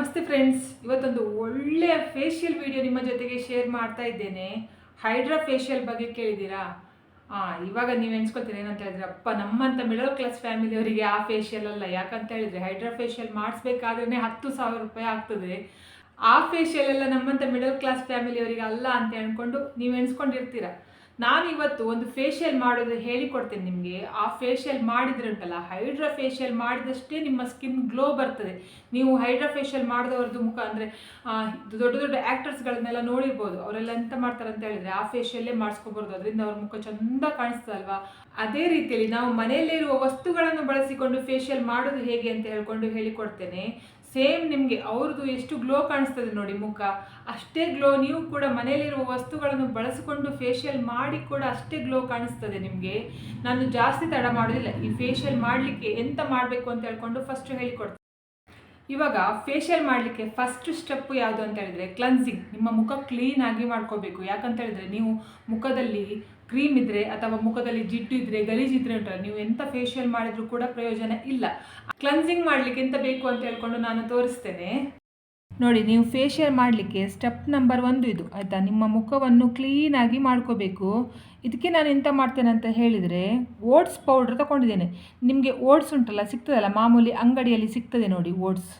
ನಮಸ್ತೆ ಫ್ರೆಂಡ್ಸ್, ಇವತ್ತೊಂದು ಒಳ್ಳೆಯ ಫೇಶಿಯಲ್ ವಿಡಿಯೋ ನಿಮ್ಮ ಜೊತೆಗೆ ಶೇರ್ ಮಾಡ್ತಾ ಇದ್ದೇನೆ. ಹೈಡ್ರಾ ಫೇಶಿಯಲ್ ಬಗ್ಗೆ ಕೇಳಿದ್ದೀರಾ? ಇವಾಗ ನೀವು ಎನ್ಸ್ಕೊಳ್ತೀರಿ ಏನಂತ ಹೇಳಿದ್ರೆ, ಅಪ್ಪ ನಮ್ಮಂಥ ಮಿಡಲ್ ಕ್ಲಾಸ್ ಫ್ಯಾಮಿಲಿಯವರಿಗೆ ಆ ಫೇಶಿಯಲ್ ಅಲ್ಲ. ಯಾಕಂತ ಹೇಳಿದ್ರೆ ಹೈಡ್ರಾ ಫೇಶಿಯಲ್ ಮಾಡಿಸ್ಬೇಕಾದ್ರೆ 10,000 ರೂಪಾಯಿ ಆಗ್ತದೆ. ಆ ಫೇಶಿಯಲ್ ಎಲ್ಲ ನಮ್ಮಂಥ ಮಿಡಲ್ ಕ್ಲಾಸ್ ಫ್ಯಾಮಿಲಿಯವರಿಗೆ ಅಲ್ಲ ಅಂತ ಅಂದ್ಕೊಂಡು ನೀವು ಎನ್ಸ್ಕೊಂಡಿರ್ತೀರ. ನಾನು ಇವತ್ತು ಒಂದು ಫೇಶಿಯಲ್ ಮಾಡೋದು ಹೇಳಿಕೊಡ್ತೇನೆ ನಿಮಗೆ. ಆ ಫೇಶಿಯಲ್ ಮಾಡಿದ್ರೆ ಉಂಟಲ್ಲ, ಹೈಡ್ರಾ ಫೇಶಿಯಲ್ ಮಾಡಿದಷ್ಟೇ ನಿಮ್ಮ ಸ್ಕಿನ್ ಗ್ಲೋ ಬರ್ತದೆ. ನೀವು ಹೈಡ್ರಾ ಫೇಶಿಯಲ್ ಮಾಡಿದವ್ರದ್ದು ಮುಖ ಅಂದರೆ ದೊಡ್ಡ ದೊಡ್ಡ ಆ್ಯಕ್ಟರ್ಸ್ಗಳನ್ನೆಲ್ಲ ನೋಡಿರ್ಬೋದು. ಅವರೆಲ್ಲ ಎಂತ ಮಾಡ್ತಾರೆ ಅಂತ ಹೇಳಿದ್ರೆ ಆ ಫೇಶಿಯಲ್ಲೇ ಮಾಡಿಸ್ಕೊಬಾರ್ದು, ಅದರಿಂದ ಅವ್ರ ಮುಖ ಚೆಂದ ಕಾಣಿಸ್ತದಲ್ವಾ. ಅದೇ ರೀತಿಯಲ್ಲಿ ನಾವು ಮನೆಯಲ್ಲೇ ಇರುವ ವಸ್ತುಗಳನ್ನು ಬಳಸಿಕೊಂಡು ಫೇಶಿಯಲ್ ಮಾಡೋದು ಹೇಗೆ ಅಂತ ಹೇಳಿಕೊಡ್ತೇನೆ. ಸೇಮ್ ನಿಮಗೆ ಅವ್ರದ್ದು ಎಷ್ಟು ಗ್ಲೋ ಕಾಣಿಸ್ತದೆ ನೋಡಿ ಮುಖ, ಅಷ್ಟೇ ಗ್ಲೋ ನೀವು ಕೂಡ ಮನೆಯಲ್ಲಿರುವ ವಸ್ತುಗಳನ್ನು ಬಳಸಿಕೊಂಡು ಫೇಶಿಯಲ್ ಮಾಡಿ ಕೂಡ ಅಷ್ಟೇ ಗ್ಲೋ ಕಾಣಿಸ್ತದೆ ನಿಮಗೆ. ನಾನು ಜಾಸ್ತಿ ತಡ ಮಾಡೋದಿಲ್ಲ. ಈ ಫೇಶಿಯಲ್ ಮಾಡಲಿಕ್ಕೆ ಎಂತ ಮಾಡಬೇಕು ಅಂತ ಹೇಳ್ಕೊಂಡು ಫಸ್ಟ್ ಹೇಳಿಕೊಡ್ತೇನೆ. ಇವಾಗ ಫೇಶಿಯಲ್ ಮಾಡಲಿಕ್ಕೆ ಫಸ್ಟ್ ಸ್ಟೆಪ್ ಯಾವುದು ಅಂತ ಹೇಳಿದ್ರೆ ಕ್ಲನ್ಸಿಂಗ್. ನಿಮ್ಮ ಮುಖ ಕ್ಲೀನ್ ಆಗಿ ಮಾಡ್ಕೋಬೇಕು. ಯಾಕಂತ ಹೇಳಿದ್ರೆ ನೀವು ಮುಖದಲ್ಲಿ ಕ್ರೀಮ್ ಇದ್ರೆ ಅಥವಾ ಮುಖದಲ್ಲಿ ಜಿಡ್ಡು ಇದ್ರೆ ಗಲೀಜಿದ್ರೆ ಉಂಟಲ್ಲ, ನೀವು ಎಂತ ಫೇಶಿಯಲ್ ಮಾಡಿದ್ರು ಕೂಡ ಪ್ರಯೋಜನ ಇಲ್ಲ. ಕ್ಲನ್ಸಿಂಗ್ ಮಾಡಲಿಕ್ಕೆ ಎಂತ ಬೇಕು ಅಂತ ಹೇಳ್ಕೊಂಡು ನಾನು ತೋರಿಸ್ತೇನೆ ನೋಡಿ. ನೀವು ಫೇಶಿಯಲ್ ಮಾಡಲಿಕ್ಕೆ ಸ್ಟೆಪ್ ನಂಬರ್ 1 ಇದು ಆಯಿತಾ. ನಿಮ್ಮ ಮುಖವನ್ನು ಕ್ಲೀನಾಗಿ ಮಾಡ್ಕೋಬೇಕು. ಇದಕ್ಕೆ ನಾನು ಎಂತ ಮಾಡ್ತೇನೆ ಅಂತ ಹೇಳಿದರೆ, ಓಟ್ಸ್ ಪೌಡ್ರ್ ತಗೊಂಡಿದ್ದೇನೆ. ನಿಮಗೆ ಓಟ್ಸ್ ಉಂಟಲ್ಲ, ಸಿಗ್ತದಲ್ಲ ಮಾಮೂಲಿ ಅಂಗಡಿಯಲ್ಲಿ ಸಿಗ್ತದೆ ನೋಡಿ ಓಟ್ಸ್.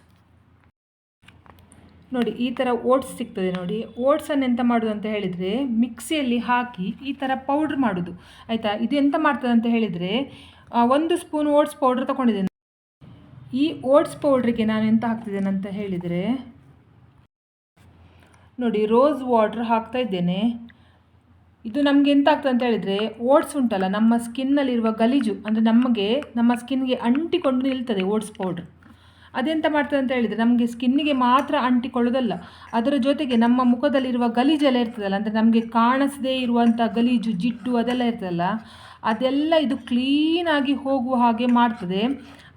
ನೋಡಿ ಈ ಥರ ಓಟ್ಸ್ ಸಿಗ್ತದೆ ನೋಡಿ. ಓಟ್ಸನ್ನು ಎಂತ ಮಾಡೋದು ಅಂತ ಹೇಳಿದರೆ ಮಿಕ್ಸಿಯಲ್ಲಿ ಹಾಕಿ ಈ ಥರ ಪೌಡ್ರ್ ಮಾಡೋದು ಆಯಿತಾ. ಇದು ಎಂತ ಮಾಡ್ತದೆ ಅಂತ ಹೇಳಿದರೆ 1 ಸ್ಪೂನ್ ಓಟ್ಸ್ ಪೌಡ್ರ್ ತಗೊಂಡಿದ್ದೇನೆ. ಈ ಓಟ್ಸ್ ಪೌಡ್ರಿಗೆ ನಾನು ಎಂತ ಹಾಕ್ತಿದ್ದೇನೆ ಅಂತ ಹೇಳಿದರೆ ನೋಡಿ, ರೋಸ್ ವಾಟ್ರ್ ಹಾಕ್ತಾ ಇದ್ದೇನೆ. ಇದು ನಮಗೆ ಎಂತ ಆಗ್ತದೆ ಅಂತ ಹೇಳಿದರೆ, ಓಟ್ಸ್ ಉಂಟಲ್ಲ ನಮ್ಮ ಸ್ಕಿನ್ನಲ್ಲಿರುವ ಗಲೀಜು ಅಂದರೆ ನಮ್ಮ ಸ್ಕಿನ್ಗೆ ಅಂಟಿಕೊಂಡು ನಿಲ್ತದೆ ಓಟ್ಸ್ ಪೌಡ್ರ್. ಅದೆಂತ ಮಾಡ್ತದೆ ಅಂತ ಹೇಳಿದರೆ ನಮಗೆ ಸ್ಕಿನ್ನಿಗೆ ಮಾತ್ರ ಅಂಟಿಕೊಳ್ಳೋದಲ್ಲ, ಅದರ ಜೊತೆಗೆ ನಮ್ಮ ಮುಖದಲ್ಲಿರುವ ಗಲೀಜೆಲ್ಲ ಇರ್ತದಲ್ಲ, ಅಂದರೆ ನಮಗೆ ಕಾಣಿಸದೇ ಇರುವಂಥ ಗಲೀಜು ಜಿಡ್ಡು ಅದೆಲ್ಲ ಇರ್ತದಲ್ಲ, ಅದೆಲ್ಲ ಇದು ಕ್ಲೀನಾಗಿ ಹೋಗುವ ಹಾಗೆ ಮಾಡ್ತದೆ.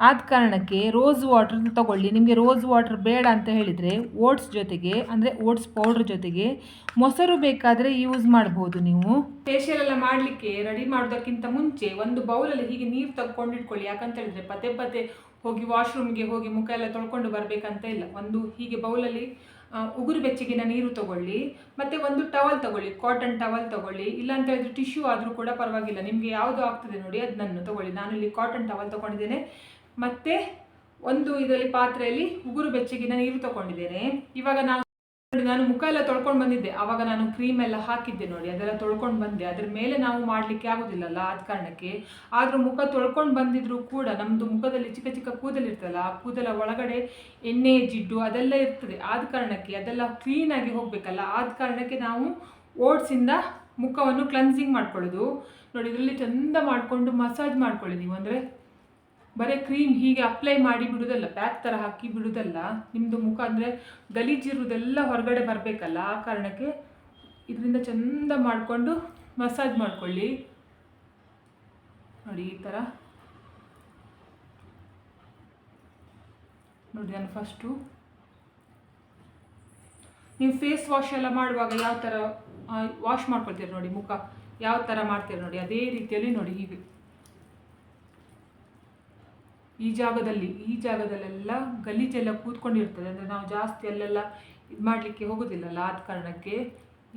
ಆದ ಕಾರಣಕ್ಕೆ ರೋಸ್ ವಾಟರ್ ತಗೊಳ್ಳಿ. ನಿಮಗೆ ರೋಸ್ ವಾಟರ್ ಬೇಡ ಅಂತ ಹೇಳಿದರೆ ಓಟ್ಸ್ ಜೊತೆಗೆ ಅಂದರೆ ಓಟ್ಸ್ ಪೌಡ್ರ್ ಜೊತೆಗೆ ಮೊಸರು ಬೇಕಾದರೆ ಯೂಸ್ ಮಾಡ್ಬೋದು ನೀವು. ಫೇಶಿಯಲ್ ಎಲ್ಲ ಮಾಡಲಿಕ್ಕೆ ರೆಡಿ ಮಾಡೋದಕ್ಕಿಂತ ಮುಂಚೆ ಒಂದು ಬೌಲಲ್ಲಿ ಹೀಗೆ ನೀರು ತಗೊಂಡಿಟ್ಕೊಳ್ಳಿ. ಯಾಕಂತ ಹೇಳಿದರೆ ಪದೇ ಹೋಗಿ ವಾಶ್ರೂಮ್ಗೆ ಹೋಗಿ ಮುಖ ಎಲ್ಲ ತೊಳ್ಕೊಂಡು ಬರಬೇಕಂತ ಇಲ್ಲ. ಒಂದು ಹೀಗೆ ಬೌಲಲ್ಲಿ ಉಗುರು ಬೆಚ್ಚಗಿನ ನೀರು ತಗೊಳ್ಳಿ, ಮತ್ತು ಒಂದು ಟವಲ್ ತಗೊಳ್ಳಿ, ಕಾಟನ್ ಟವಲ್ ತಗೊಳ್ಳಿ. ಇಲ್ಲಾಂತ ಹೇಳಿದ್ರೆ ಟಿಶ್ಯೂ ಆದರೂ ಕೂಡ ಪರವಾಗಿಲ್ಲ, ನಿಮಗೆ ಯಾವುದು ಆಗ್ತದೆ ನೋಡಿ ಅದನ್ನು ತಗೊಳ್ಳಿ. ನಾನು ಇಲ್ಲಿ ಕಾಟನ್ ಟವಲ್ ತಗೊಂಡಿದ್ದೇನೆ. ಮತ್ತು ಒಂದು ಇದರಲ್ಲಿ ಪಾತ್ರೆಯಲ್ಲಿ ಉಗುರು ಬೆಚ್ಚಗಿನ ನೀರು ತಗೊಂಡಿದ್ದೇನೆ. ಇವಾಗ ನಾನು ಮುಖ ಎಲ್ಲ ತೊಳ್ಕೊಂಡು ಬಂದಿದ್ದೆ. ಆವಾಗ ನಾನು ಕ್ರೀಮ್ ಎಲ್ಲ ಹಾಕಿದ್ದೆ ನೋಡಿ, ಅದೆಲ್ಲ ತೊಳ್ಕೊಂಡು ಬಂದೆ. ಅದ್ರ ಮೇಲೆ ನಾವು ಮಾಡಲಿಕ್ಕೆ ಆಗೋದಿಲ್ಲಲ್ಲ, ಆದ ಕಾರಣಕ್ಕೆ. ಆದರೂ ಮುಖ ತೊಳ್ಕೊಂಡು ಬಂದಿದ್ರು ಕೂಡ ನಮ್ಮದು ಮುಖದಲ್ಲಿ ಚಿಕ್ಕ ಚಿಕ್ಕ ಕೂದಲಿರ್ತಲ್ಲ, ಆ ಕೂದಲ ಒಳಗಡೆ ಎಣ್ಣೆ ಜಿಡ್ಡು ಅದೆಲ್ಲ ಇರ್ತದೆ. ಆದ ಕಾರಣಕ್ಕೆ ಅದೆಲ್ಲ ಕ್ಲೀನಾಗಿ ಹೋಗಬೇಕಲ್ಲ, ಆದ ಕಾರಣಕ್ಕೆ ನಾವು ಓಟ್ಸಿಂದ ಮುಖವನ್ನು ಕ್ಲನ್ಸಿಂಗ್ ಮಾಡ್ಕೊಳ್ಳೋದು ನೋಡಿ. ಇದರಲ್ಲಿ ಚೆಂದ ಮಾಡಿಕೊಂಡು ಮಸಾಜ್ ಮಾಡ್ಕೊಳ್ಳಿ ನೀವು. ಅಂದರೆ ಬರೀ ಕ್ರೀಮ್ ಹೀಗೆ ಅಪ್ಲೈ ಮಾಡಿ ಬಿಡೋದಲ್ಲ, ಪ್ಯಾಕ್ ಥರ ಹಾಕಿ ಬಿಡೋದಲ್ಲ. ನಿಮ್ಮದು ಮುಖ ಅಂದರೆ ಗಲೀಜಿರುವುದೆಲ್ಲ ಹೊರಗಡೆ ಬರಬೇಕಲ್ಲ, ಆ ಕಾರಣಕ್ಕೆ ಇದರಿಂದ ಚೆಂದ ಮಾಡಿಕೊಂಡು ಮಸಾಜ್ ಮಾಡ್ಕೊಳ್ಳಿ ನೋಡಿ. ಈ ಥರ ನೋಡಿ. ನಾನು ಫಸ್ಟು ನೀವು ಫೇಸ್ ವಾಶ್ ಎಲ್ಲ ಮಾಡುವಾಗ ಯಾವ ಥರ ವಾಶ್ ಮಾಡ್ಕೊಳ್ತೀರಿ ನೋಡಿ, ಮುಖ ಯಾವ ಥರ ಮಾಡ್ತೀರಿ ನೋಡಿ, ಅದೇ ರೀತಿಯಲ್ಲಿ ನೋಡಿ ಹೀಗೆ ಈ ಜಾಗದಲ್ಲೆಲ್ಲ ಗಲೀಜೆಲ್ಲ ಕೂತ್ಕೊಂಡಿರ್ತದೆ. ಅಂದರೆ ನಾವು ಜಾಸ್ತಿ ಅಲ್ಲೆಲ್ಲ ಇದು ಮಾಡಲಿಕ್ಕೆ ಹೋಗೋದಿಲ್ಲಲ್ಲ, ಆದ ಕಾರಣಕ್ಕೆ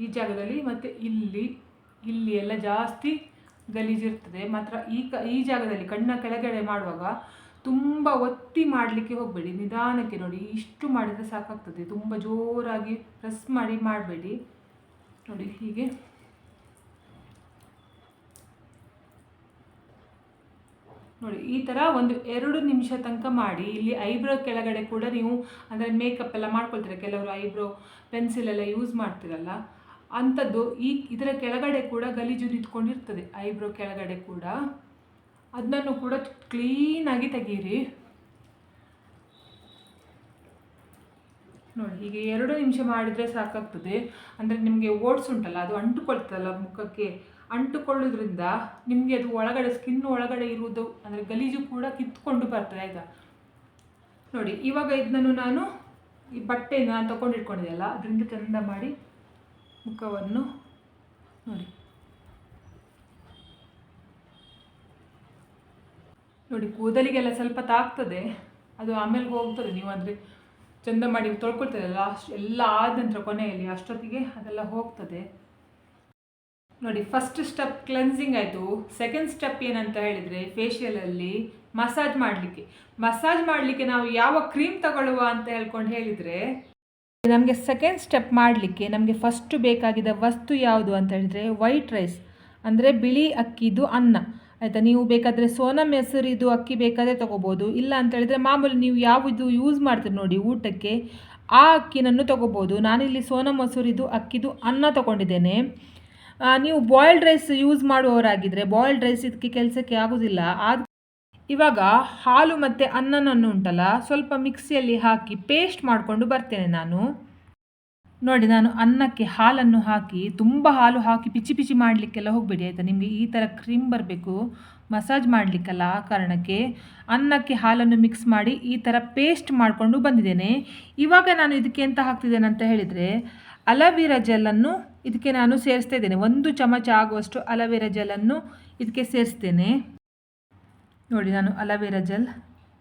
ಈ ಜಾಗದಲ್ಲಿ ಮತ್ತು ಇಲ್ಲಿ ಎಲ್ಲ ಜಾಸ್ತಿ ಗಲೀಜಿರ್ತದೆ. ಮಾತ್ರ ಈ ಜಾಗದಲ್ಲಿ ಕಣ್ಣ ಕೆಳಗಡೆ ಮಾಡುವಾಗ ತುಂಬ ಒತ್ತಿ ಮಾಡಲಿಕ್ಕೆ ಹೋಗಬೇಡಿ, ನಿಧಾನಕ್ಕೆ ನೋಡಿ. ಇಷ್ಟು ಮಾಡಿದರೆ ಸಾಕಾಗ್ತದೆ, ತುಂಬ ಜೋರಾಗಿ ಪ್ರೆಸ್ ಮಾಡಿ ಮಾಡಬೇಡಿ ನೋಡಿ. ಹೀಗೆ ನೋಡಿ ಈ ಥರ ಒಂದು 2 ನಿಮಿಷ ತನಕ ಮಾಡಿ. ಇಲ್ಲಿ ಐಬ್ರೋ ಕೆಳಗಡೆ ಕೂಡ ನೀವು ಅಂದರೆ ಮೇಕಪ್ ಎಲ್ಲ ಮಾಡ್ಕೊಳ್ತೀರ, ಕೆಲವರು ಐಬ್ರೋ ಪೆನ್ಸಿಲ್ ಎಲ್ಲ ಯೂಸ್ ಮಾಡ್ತಿರಲ್ಲ, ಅಂಥದ್ದು ಇದರ ಕೆಳಗಡೆ ಕೂಡ ಗಲೀಜು ನಿಂತ್ಕೊಂಡಿರ್ತದೆ. ಐಬ್ರೋ ಕೆಳಗಡೆ ಕೂಡ ಅದನ್ನು ಕೂಡ ಕ್ಲೀನಾಗಿ ತೆಗೀರಿ ನೋಡಿ. ಹೀಗೆ 2 ನಿಮಿಷ ಮಾಡಿದರೆ ಸಾಕಾಗ್ತದೆ. ಅಂದರೆ ನಿಮಗೆ ಓಟ್ಸ್ ಉಂಟಲ್ಲ ಅದು ಅಂಟುಕೊಳ್ತದಲ್ಲ ಮುಖಕ್ಕೆ, ಅಂಟುಕೊಳ್ಳೋದ್ರಿಂದ ನಿಮಗೆ ಅದು ಒಳಗಡೆ ಸ್ಕಿನ್ ಒಳಗಡೆ ಇರುವುದು ಅಂದರೆ ಗಲೀಜು ಕೂಡ ಕಿತ್ಕೊಂಡು ಬರ್ತದೆ ಆಯಿತಾ ನೋಡಿ. ಇವಾಗ ಇದನ್ನು ನಾನು ಈ ಬಟ್ಟೆಯನ್ನು ನಾನು ತೊಗೊಂಡಿಟ್ಕೊಂಡಿದ್ದೆಲ್ಲ ಅದರಿಂದ ಚೆಂದ ಮಾಡಿ ಮುಖವನ್ನು ನೋಡಿ ಕೂದಲಿಗೆಲ್ಲ ಸ್ವಲ್ಪ ತಾಗ್ತದೆ, ಅದು ಆಮೇಲೆ ಹೋಗ್ತದೆ. ನೀವು ಅಂದರೆ ಚಂದ ಮಾಡಿ ತೊಳ್ಕೊಳ್ತದೆ ಲಾಸ್ಟ್ ಎಲ್ಲ ಆದ ನಂತರ ಕೊನೆಯಲ್ಲಿ ಅಷ್ಟೊತ್ತಿಗೆ ಅದೆಲ್ಲ ಹೋಗ್ತದೆ. ನೋಡಿ, ಫಸ್ಟ್ ಸ್ಟೆಪ್ ಕ್ಲೆನ್ಸಿಂಗ್ ಆಯಿತು. ಸೆಕೆಂಡ್ ಸ್ಟೆಪ್ ಏನಂತ ಹೇಳಿದರೆ ಫೇಶಿಯಲಲ್ಲಿ ಮಸಾಜ್ ಮಾಡಲಿಕ್ಕೆ ನಾವು ಯಾವ ಕ್ರೀಮ್ ತಗೊಳ್ಳುವ ಅಂತ ಹೇಳಿದರೆ ನಮಗೆ ಸೆಕೆಂಡ್ ಸ್ಟೆಪ್ ಮಾಡಲಿಕ್ಕೆ ನಮಗೆ ಫಸ್ಟು ಬೇಕಾಗಿದ್ದ ವಸ್ತು ಯಾವುದು ಅಂತ ಹೇಳಿದರೆ ವೈಟ್ ರೈಸ್, ಅಂದರೆ ಬಿಳಿ ಅಕ್ಕಿದು ಅನ್ನ ಆಯಿತಾ. ನೀವು ಬೇಕಾದರೆ ಸೋನಾ ಮಸೂರಿದು ಅಕ್ಕಿ ಬೇಕಾದರೆ ತೊಗೋಬೋದು, ಇಲ್ಲ ಅಂತ ಹೇಳಿದರೆ ಮಾಮೂಲಿ ನೀವು ಯಾವುದು ಯೂಸ್ ಮಾಡ್ತೀರಿ ನೋಡಿ ಊಟಕ್ಕೆ ಆ ಅಕ್ಕಿನನ್ನು ತೊಗೋಬೋದು. ನಾನಿಲ್ಲಿ ಸೋನಾ ಮಸೂರಿದು ಅಕ್ಕಿದು ಅನ್ನ ತೊಗೊಂಡಿದ್ದೇನೆ. ನೀವು ಬಾಯ್ಲ್ಡ್ ರೈಸ್ ಯೂಸ್ ಮಾಡುವವರಾಗಿದ್ದರೆ ಬಾಯ್ಲ್ಡ್ ರೈಸ್ ಇದಕ್ಕೆ ಕೆಲಸಕ್ಕೆ ಆಗೋದಿಲ್ಲ. ಇವಾಗ ಹಾಲು ಮತ್ತು ಅನ್ನನನ್ನು ಉಂಟಲ್ಲ ಸ್ವಲ್ಪ ಮಿಕ್ಸಿಯಲ್ಲಿ ಹಾಕಿ ಪೇಸ್ಟ್ ಮಾಡಿಕೊಂಡು ಬರ್ತೇನೆ ನಾನು. ನೋಡಿ, ನಾನು ಅನ್ನಕ್ಕೆ ಹಾಲನ್ನು ಹಾಕಿ, ತುಂಬ ಹಾಲು ಹಾಕಿ ಪಿಚಿ ಪಿಚಿ ಮಾಡಲಿಕ್ಕೆಲ್ಲ ಹೋಗಬೇಡಿ ಆಯಿತಾ. ನಿಮಗೆ ಈ ಥರ ಕ್ರೀಮ್ ಬರಬೇಕು ಮಸಾಜ್ ಮಾಡಲಿಕ್ಕಲ್ಲ, ಆ ಕಾರಣಕ್ಕೆ ಅನ್ನಕ್ಕೆ ಹಾಲನ್ನು ಮಿಕ್ಸ್ ಮಾಡಿ ಈ ಥರ ಪೇಸ್ಟ್ ಮಾಡಿಕೊಂಡು ಬಂದಿದ್ದೇನೆ. ಇವಾಗ ನಾನು ಇದಕ್ಕೆ ಎಂತ ಹಾಕ್ತಿದ್ದೇನೆ ಅಂತ ಹೇಳಿದರೆ ಅಲೋವೆರಾ ಜೆಲ್ಲನ್ನು ಇದಕ್ಕೆ ನಾನು ಸೇರಿಸ್ತಾ ಇದ್ದೇನೆ. 1 ಚಮಚ ಆಗುವಷ್ಟು ಅಲೋವೆರಾ ಜೆಲ್ಲನ್ನು ಇದಕ್ಕೆ ಸೇರಿಸ್ತೇನೆ. ನೋಡಿ, ನಾನು ಅಲೋವೆರಾ ಜೆಲ್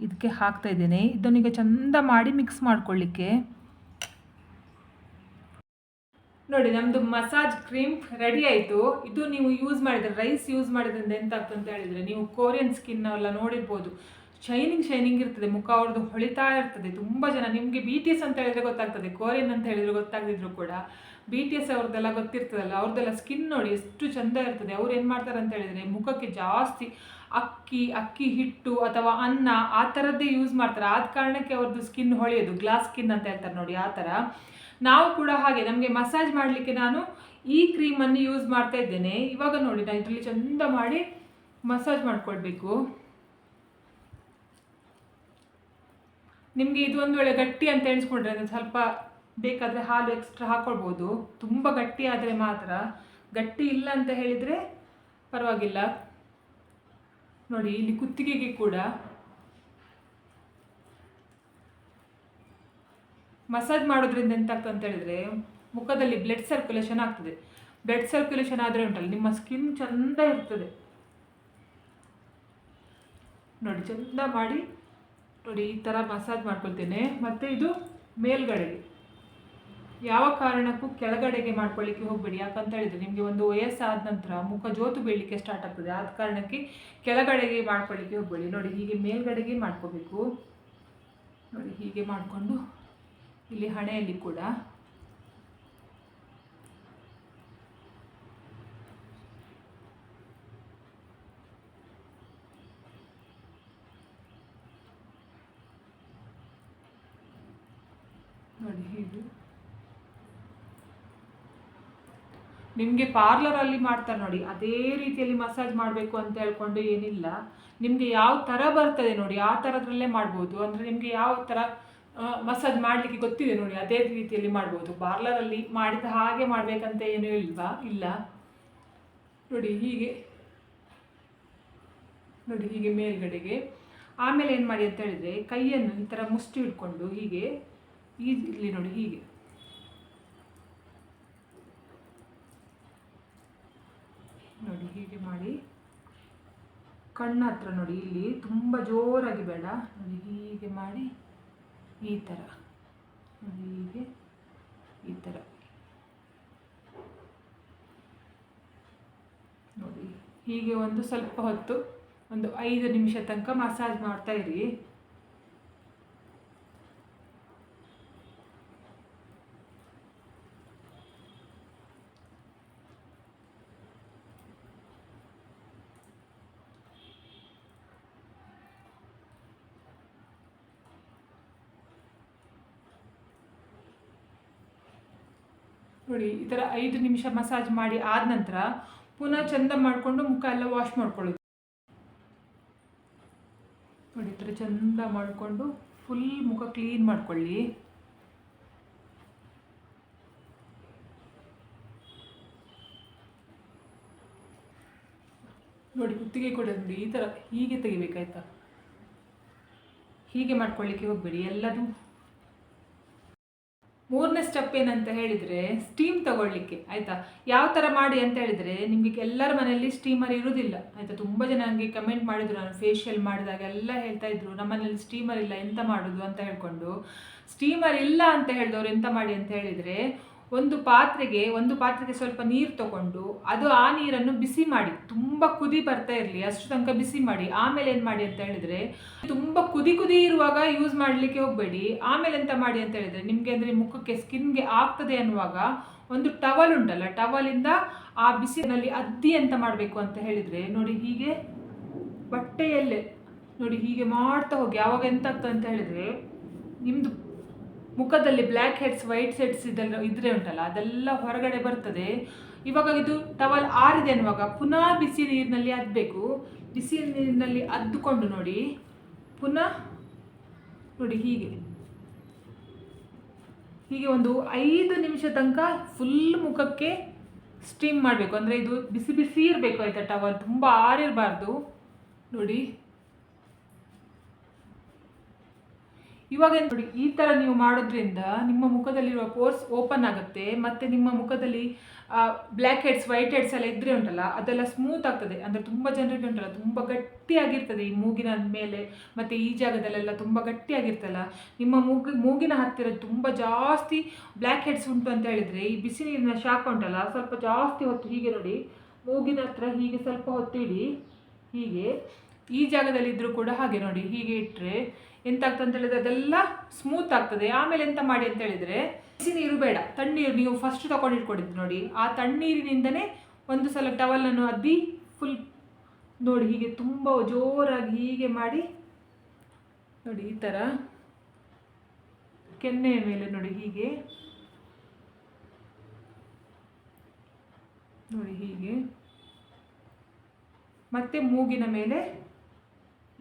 ಇದಕ್ಕೆ ಹಾಕ್ತಾ ಇದ್ದೇನೆ. ಇದನ್ನೀಗ ಚಂದ ಮಾಡಿ ಮಿಕ್ಸ್ ಮಾಡ್ಕೊಳ್ಳಿಕ್ಕೆ. ನೋಡಿ, ನಮ್ಮದು ಮಸಾಜ್ ಕ್ರೀಮ್ ರೆಡಿ ಆಯಿತು. ಇದು ನೀವು ಯೂಸ್ ಮಾಡಿದರೆ ರೈಸ್ ಯೂಸ್ ಮಾಡಿದ್ರಿಂದ ಎಂತ ಆಗ್ತದೆ ಅಂತ ಹೇಳಿದರೆ ನೀವು ಕೊರಿಯನ್ ಸ್ಕಿನ್ ಎಲ್ಲ ನೋಡಿರ್ಬೋದು, ಶೈನಿಂಗ್ ಇರ್ತದೆ, ಮುಖ ಅವ್ರದ್ದು ಹೊಳಿತಾ ಇರ್ತದೆ. ತುಂಬ ಜನ ನಿಮಗೆ BTS ಅಂತ ಹೇಳಿದರೆ ಗೊತ್ತಾಗ್ತದೆ, ಕೊರಿಯನ್ ಅಂತ ಹೇಳಿದರೆ ಗೊತ್ತಾಗದಿದ್ರು ಕೂಡ BTS ಅವ್ರದ್ದೆಲ್ಲ ಗೊತ್ತಿರ್ತದಲ್ಲ, ಅವ್ರದ್ದೆಲ್ಲ ಸ್ಕಿನ್ ನೋಡಿ ಎಷ್ಟು ಚೆಂದ ಇರ್ತದೆ. ಅವ್ರು ಏನು ಮಾಡ್ತಾರೆ ಅಂತ ಹೇಳಿದರೆ ಮುಖಕ್ಕೆ ಜಾಸ್ತಿ ಅಕ್ಕಿ ಹಿಟ್ಟು ಅಥವಾ ಅನ್ನ ಆ ಥರದ್ದೇ ಯೂಸ್ ಮಾಡ್ತಾರೆ. ಆದ ಕಾರಣಕ್ಕೆ ಅವ್ರದ್ದು ಸ್ಕಿನ್ ಹೊಳೆಯೋದು, ಗ್ಲಾಸ್ ಸ್ಕಿನ್ ಅಂತ ಹೇಳ್ತಾರೆ ನೋಡಿ, ಆ ಥರ. ನಾವು ಕೂಡ ಹಾಗೆ ನಮಗೆ ಮಸಾಜ್ ಮಾಡಲಿಕ್ಕೆ ನಾನು ಈ ಕ್ರೀಮನ್ನು ಯೂಸ್ ಮಾಡ್ತಾ ಇದ್ದೇನೆ. ಇವಾಗ ನೋಡಿ, ನಾನು ಇದರಲ್ಲಿ ಚಂದ ಮಾಡಿ ಮಸಾಜ್ ಮಾಡ್ಕೊಳ್ಬೇಕು. ನಿಮಗೆ ಇದು ಒಂದು ವೇಳೆ ಗಟ್ಟಿ ಅಂತ ಎಣಿಸ್ಕೊಂಡ್ರೆ ಅದು ಸ್ವಲ್ಪ ಬೇಕಾದರೆ ಹಾಲು ಎಕ್ಸ್ಟ್ರಾ ಹಾಕ್ಕೊಳ್ಬೋದು. ತುಂಬ ಗಟ್ಟಿ ಆದರೆ ಮಾತ್ರ, ಗಟ್ಟಿ ಇಲ್ಲ ಅಂತ ಹೇಳಿದರೆ ಪರವಾಗಿಲ್ಲ. ನೋಡಿ, ಇಲ್ಲಿ ಕುತ್ತಿಗೆಗೆ ಕೂಡ ಮಸಾಜ್ ಮಾಡೋದ್ರಿಂದ ಎಂತಾಗ್ತದೆ ಅಂತ ಹೇಳಿದರೆ ಮುಖದಲ್ಲಿ ಬ್ಲಡ್ ಸರ್ಕ್ಯುಲೇಷನ್ ಆಗ್ತದೆ. ಬ್ಲಡ್ ಸರ್ಕ್ಯುಲೇಷನ್ ಆದರೆ ಉಂಟಲ್ಲ ನಿಮ್ಮ ಸ್ಕಿನ್ ಚೆಂದ ಇರ್ತದೆ. ನೋಡಿ, ಚೆಂದ ಮಾಡಿ ನೋಡಿ ಈ ಥರ ಮಸಾಜ್ ಮಾಡ್ಕೊಳ್ತೇನೆ. ಮತ್ತು ಇದು ಮೇಲ್ಗಡೆಗೆ, ಯಾವ ಕಾರಣಕ್ಕೂ ಕೆಳಗಡೆಗೆ ಮಾಡ್ಕೊಳ್ಳಿಕ್ಕೆ ಹೋಗಬೇಡಿ. ಯಾಕಂತ ಹೇಳಿದರೆ ನಿಮಗೆ ಒಂದು ವಯಸ್ಸಾದ ನಂತರ ಮುಖ ಜೋತು ಬೀಳಲಿಕ್ಕೆ ಸ್ಟಾರ್ಟ್ ಆಗ್ತದೆ. ಆದ ಕಾರಣಕ್ಕೆ ಕೆಳಗಡೆಗೆ ಮಾಡ್ಕೊಳ್ಳಿಕ್ಕೆ ಹೋಗಬೇಡಿ. ನೋಡಿ, ಹೀಗೆ ಮೇಲ್ಗಡೆಗೆ ಮಾಡ್ಕೋಬೇಕು. ನೋಡಿ, ಹೀಗೆ ಮಾಡಿಕೊಂಡು ಇಲ್ಲಿ ಹಣೆಯಲ್ಲಿ ಕೂಡ ನೋಡಿ ಹೀಗೆ. ನಿಮಗೆ ಪಾರ್ಲರಲ್ಲಿ ಮಾಡ್ತಾರೆ ನೋಡಿ, ಅದೇ ರೀತಿಯಲ್ಲಿ ಮಸಾಜ್ ಮಾಡಬೇಕು ಅಂತ ಹೇಳ್ಕೊಂಡು ಏನಿಲ್ಲ. ನಿಮಗೆ ಯಾವ ಥರ ಬರ್ತದೆ ನೋಡಿ ಆ ಥರದ್ರಲ್ಲೇ ಮಾಡ್ಬೋದು. ಅಂದರೆ ನಿಮಗೆ ಯಾವ ಥರ ಮಸಾಜ್ ಮಾಡಲಿಕ್ಕೆ ಗೊತ್ತಿದೆ ನೋಡಿ ಅದೇ ರೀತಿಯಲ್ಲಿ ಮಾಡ್ಬೋದು. ಪಾರ್ಲರಲ್ಲಿ ಮಾಡಿದ ಹಾಗೆ ಮಾಡಬೇಕಂತ ಏನೂ ಇಲ್ಲ. ನೋಡಿ ಹೀಗೆ ಮೇಲ್ಗಡೆಗೆ. ಆಮೇಲೆ ಏನು ಮಾಡಿ ಅಂತ ಹೇಳಿದರೆ ಕೈಯನ್ನು ಈ ಥರ ಮುಷ್ಟಿ ಹಿಡ್ಕೊಂಡು ಹೀಗೆ ಇಲ್ಲಿ ನೋಡಿ ಹೀಗೆ ನೋಡಿ ಹೀಗೆ ಮಾಡಿ ಕಣ್ಣ ಹತ್ರ ನೋಡಿ, ಇಲ್ಲಿ ತುಂಬ ಜೋರಾಗಿ ಬೇಡ. ನೋಡಿ, ಹೀಗೆ ಮಾಡಿ ಈ ಥರ ನೋಡಿ, ಹೀಗೆ ಈ ಥರ ನೋಡಿ. ಹೀಗೆ ಒಂದು ಸ್ವಲ್ಪ ಹೊತ್ತು, ಒಂದು 5 ನಿಮಿಷ ತನಕ ಮಸಾಜ್ ಮಾಡ್ತಾ ಇರಿ. ನೋಡಿ, ಈ ಥರ 5 ನಿಮಿಷ ಮಸಾಜ್ ಮಾಡಿ ಆದ ನಂತರ ಪುನಃ ಚೆಂದ ಮಾಡಿಕೊಂಡು ಮುಖ ಎಲ್ಲ ವಾಶ್ ಮಾಡ್ಕೊಳ್ಳೋದು. ನೋಡಿ, ಈ ಥರ ಚೆಂದ ಮಾಡಿಕೊಂಡು ಫುಲ್ ಮುಖ ಕ್ಲೀನ್ ಮಾಡ್ಕೊಳ್ಳಿ. ನೋಡಿ, ಕುತ್ತಿಗೆ ಕೂಡ ನೋಡಿ ಈ ಥರ ಹೀಗೆ ತೆಗಿಬೇಕಾಯ್ತಾ. ಹೀಗೆ ಮಾಡ್ಕೊಳ್ಳಿಕ್ಕೆ ಹೋಗಬೇಡಿ ಎಲ್ಲದೂ. ಮೂರನೇ ಸ್ಟೆಪ್ ಏನಂತ ಹೇಳಿದರೆ ಸ್ಟೀಮ್ ತಗೊಳ್ಳಿಕ್ಕೆ ಆಯಿತಾ. ಯಾವ ಥರ ಮಾಡಿ ಅಂತ ಹೇಳಿದರೆ, ನಿಮಗೆ ಎಲ್ಲರ ಮನೆಯಲ್ಲಿ ಸ್ಟೀಮರ್ ಇರೋದಿಲ್ಲ ಆಯಿತಾ. ತುಂಬ ಜನ ನನಗೆ ಕಮೆಂಟ್ ಮಾಡಿದ್ರು, ನಾನು ಫೇಶಿಯಲ್ ಮಾಡಿದಾಗ ಎಲ್ಲ ಹೇಳ್ತಾ ಇದ್ರು ನಮ್ಮ ಮನೇಲಿ ಸ್ಟೀಮರ್ ಇಲ್ಲ ಎಂತ ಮಾಡೋದು ಅಂತ ಹೇಳ್ಕೊಂಡು. ಸ್ಟೀಮರ್ ಇಲ್ಲ ಅಂತ ಹೇಳಿದವರು ಎಂತ ಮಾಡಿ ಅಂತ ಹೇಳಿದರೆ, ಒಂದು ಪಾತ್ರೆಗೆ ಸ್ವಲ್ಪ ನೀರು ತಗೊಂಡು ಆ ನೀರನ್ನು ಬಿಸಿ ಮಾಡಿ, ತುಂಬ ಕುದಿ ಬರ್ತಾ ಇರಲಿ ಅಷ್ಟು ತನಕ ಬಿಸಿ ಮಾಡಿ. ಆಮೇಲೆ ಏನು ಮಾಡಿ ಅಂತ ಹೇಳಿದರೆ, ತುಂಬ ಕುದಿ ಇರುವಾಗ ಯೂಸ್ ಮಾಡಲಿಕ್ಕೆ ಹೋಗಬೇಡಿ. ಆಮೇಲೆ ಎಂತ ಮಾಡಿ ಅಂತ ಹೇಳಿದರೆ, ನಿಮಗೆ ಅಂದರೆ ಮುಖಕ್ಕೆ ಸ್ಕಿನ್ಗೆ ಆಗ್ತದೆ ಅನ್ನುವಾಗ ಒಂದು ಟವಲ್ ಉಂಟಲ್ಲ, ಟವಲಿಂದ ಆ ಬಿಸಿನಲ್ಲಿ ಅದ್ದಿ ಎಂತ ಮಾಡಬೇಕು ಅಂತ ಹೇಳಿದರೆ, ನೋಡಿ ಹೀಗೆ ಬಟ್ಟೆಯಲ್ಲೇ ನೋಡಿ ಹೀಗೆ ಮಾಡ್ತಾ ಹೋಗಿ. ಆವಾಗ ಎಂತ ಆಗ್ತದೆ ಅಂತ ಹೇಳಿದರೆ, ನಿಮ್ಮದು ಮುಖದಲ್ಲಿ ಬ್ಲ್ಯಾಕ್ ಹೆಡ್ಸ್ ವೈಟ್ ಹೆಡ್ಸ್ ಇದೆಲ್ಲ ಇದ್ರೆ ಉಂಟಲ್ಲ ಅದೆಲ್ಲ ಹೊರಗಡೆ ಬರ್ತದೆ. ಇವಾಗ ಇದು ಟವಲ್ ಆರಿದೆ ಅನ್ನುವಾಗ ಪುನಃ ಬಿಸಿ ನೀರಿನಲ್ಲಿ ಅದ್ದಬೇಕು. ಬಿಸಿ ನೀರಿನಲ್ಲಿ ಅದ್ದುಕೊಂಡು ನೋಡಿ, ಪುನಃ ನೋಡಿ ಹೀಗೆ ಒಂದು 5 ನಿಮಿಷ ತನಕ ಫುಲ್ ಮುಖಕ್ಕೆ ಸ್ಟೀಮ್ ಮಾಡಬೇಕು. ಅಂದರೆ ಇದು ಬಿಸಿ ಬಿಸಿ ಇರಬೇಕು ಆಯಿತಾ. ಟವಲ್ ತುಂಬ ಆರಿರಬಾರ್ದು. ನೋಡಿ ಇವಾಗ ನೋಡಿ, ಈ ಥರ ನೀವು ಮಾಡೋದ್ರಿಂದ ನಿಮ್ಮ ಮುಖದಲ್ಲಿರುವ ಪೋರ್ಸ್ ಓಪನ್ ಆಗುತ್ತೆ. ಮತ್ತು ನಿಮ್ಮ ಮುಖದಲ್ಲಿ ಬ್ಲ್ಯಾಕ್ ಹೆಡ್ಸ್ ವೈಟ್ ಹೆಡ್ಸ್ ಎಲ್ಲ ಇದ್ದರೆ ಉಂಟಲ್ಲ ಅದೆಲ್ಲ ಸ್ಮೂತ್ ಆಗ್ತದೆ. ಅಂದರೆ ತುಂಬ ಜನರಿಗೆ ಉಂಟಲ್ಲ ತುಂಬ ಗಟ್ಟಿಯಾಗಿರ್ತದೆ ಈ ಮೂಗಿನ ಮೇಲೆ ಮತ್ತು ಈ ಜಾಗದಲ್ಲೆಲ್ಲ ತುಂಬ ಗಟ್ಟಿಯಾಗಿರ್ತಲ್ಲ. ನಿಮ್ಮ ಮೂಗಿನ ಹತ್ತಿರ ತುಂಬ ಜಾಸ್ತಿ ಬ್ಲ್ಯಾಕ್ ಹೆಡ್ಸ್ ಉಂಟು ಅಂತ ಹೇಳಿದರೆ, ಈ ಬಿಸಿ ನೀರಿನ ಶಾಖ ಉಂಟಲ್ಲ ಸ್ವಲ್ಪ ಜಾಸ್ತಿ ಹೊತ್ತು ಹೀಗೆ ನೋಡಿ ಮೂಗಿನ ಹತ್ರ ಹೀಗೆ ಸ್ವಲ್ಪ ಹೊತ್ತು ಇಡಿ. ಹೀಗೆ ಈ ಜಾಗದಲ್ಲಿ ಇದ್ದರೂ ಕೂಡ ಹಾಗೆ ನೋಡಿ ಹೀಗೆ ಇಟ್ಟರೆ ಎಂತಾಗ್ತದೆ ಅಂತ ಹೇಳಿದ್ರೆ ಅದೆಲ್ಲ ಸ್ಮೂತ್ ಆಗ್ತದೆ. ಆಮೇಲೆ ಎಂತ ಮಾಡಿ ಅಂತ ಹೇಳಿದರೆ, ಬಿಸಿ ನೀರು ಬೇಡ, ತಣ್ಣೀರು ನೀವು ಫಸ್ಟ್ ತಗೊಂಡಿಟ್ಕೊಂಡಿದ್ದು ನೋಡಿ, ಆ ತಣ್ಣೀರಿನಿಂದನೇ ಒಂದು ಸಲ ಟವಲನ್ನು ಅದ್ದಿ ಫುಲ್ ನೋಡಿ ಹೀಗೆ ತುಂಬ ಜೋರಾಗಿ ಹೀಗೆ ಮಾಡಿ ನೋಡಿ ಈ ಥರ ಕೆನ್ನೆಯ ಮೇಲೆ ನೋಡಿ ಹೀಗೆ ನೋಡಿ ಹೀಗೆ, ಮತ್ತೆ ಮೂಗಿನ ಮೇಲೆ